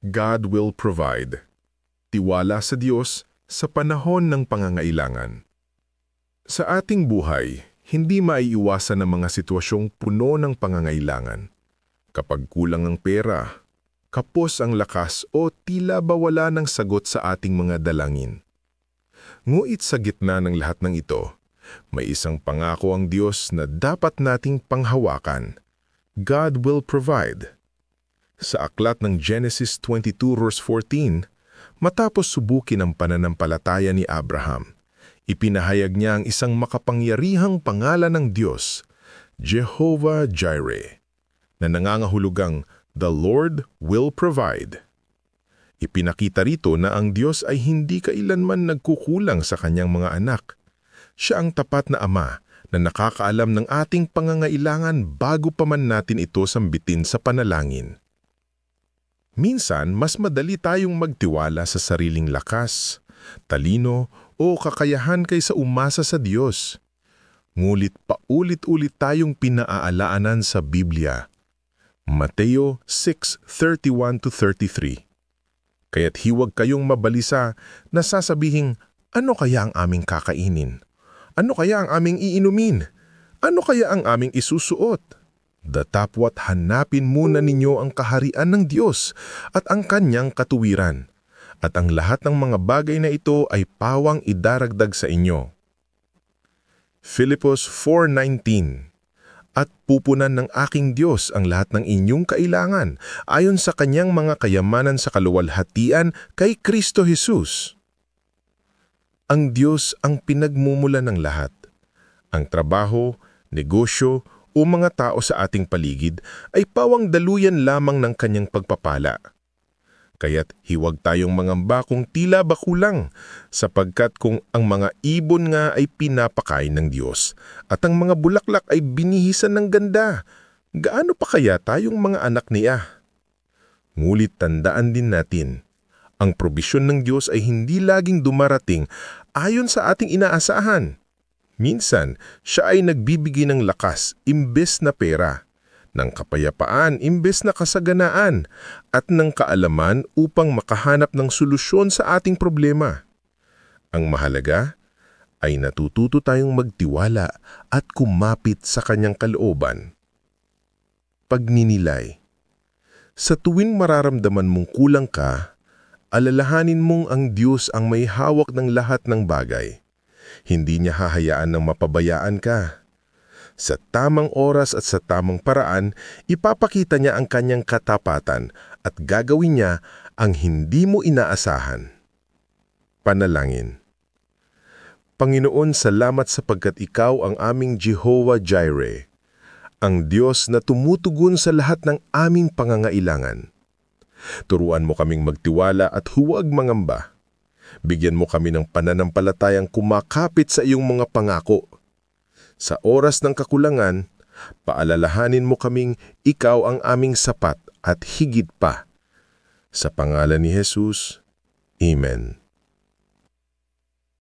God will provide. Tiwala sa Diyos sa panahon ng pangangailangan. Sa ating buhay, hindi maiiwasan ang mga sitwasyong puno ng pangangailangan. Kapag kulang ang pera, kapos ang lakas o tila ba wala ng sagot sa ating mga dalangin. Ngunit sa gitna ng lahat ng ito, may isang pangako ang Diyos na dapat nating panghawakan. God will provide. Sa aklat ng Genesis 22 verse 14, matapos subukin ang pananampalataya ni Abraham, ipinahayag niya ang isang makapangyarihang pangalan ng Diyos, Jehovah Jireh, na nangangahulugang The Lord will provide. Ipinakita rito na ang Diyos ay hindi kailanman nagkukulang sa kanyang mga anak. Siya ang tapat na Ama na nakakaalam ng ating pangangailangan bago pa man natin ito sambitin sa panalangin. Minsan, mas madali tayong magtiwala sa sariling lakas, talino o kakayahan kaysa umasa sa Diyos. Ngulit paulit-ulit tayong pinaaalaanan sa Biblia. Mateo 6:31-33. Kaya't hiwag kayong mabalisa na sasabihing, ano kaya ang aming kakainin? Ano kaya ang aming iinumin? Ano kaya ang aming isusuot? Datapwat hanapin muna ninyo ang kaharian ng Diyos at ang kanyang katuwiran, at ang lahat ng mga bagay na ito ay pawang idaragdag sa inyo. Filipos 4:19. At pupunan ng aking Diyos ang lahat ng inyong kailangan ayon sa kanyang mga kayamanan sa kaluwalhatian kay Kristo Jesus. Ang Diyos ang pinagmumula ng lahat. Ang trabaho, negosyo, o mga tao sa ating paligid ay pawang daluyan lamang ng kanyang pagpapala. Kaya't hiwag tayong mangamba kung tila ba kulang, sapagkat kung ang mga ibon nga ay pinapakain ng Diyos at ang mga bulaklak ay binihisan ng ganda, gaano pa kaya tayong mga anak niya? Ngulit tandaan din natin, ang probisyon ng Diyos ay hindi laging dumarating ayon sa ating inaasahan. Minsan, siya ay nagbibigay ng lakas imbes na pera, ng kapayapaan imbes na kasaganaan, at ng kaalaman upang makahanap ng solusyon sa ating problema. Ang mahalaga ay natututo tayong magtiwala at kumapit sa kanyang kalooban. Pagninilay. Sa tuwing mararamdaman mong kulang ka, alalahanin mong ang Diyos ang may hawak ng lahat ng bagay. Hindi niya hahayaan ng mapabayaan ka. Sa tamang oras at sa tamang paraan, ipapakita niya ang kanyang katapatan at gagawin niya ang hindi mo inaasahan. Panalangin. Panginoon, salamat sapagkat ikaw ang aming Jehovah Jireh, ang Diyos na tumutugon sa lahat ng aming pangangailangan. Turuan mo kaming magtiwala at huwag mangamba. Bigyan mo kami ng pananampalatayang kumakapit sa iyong mga pangako. Sa oras ng kakulangan, paalalahanin mo kaming ikaw ang aming sapat at higit pa. Sa pangalan ni Jesus, Amen.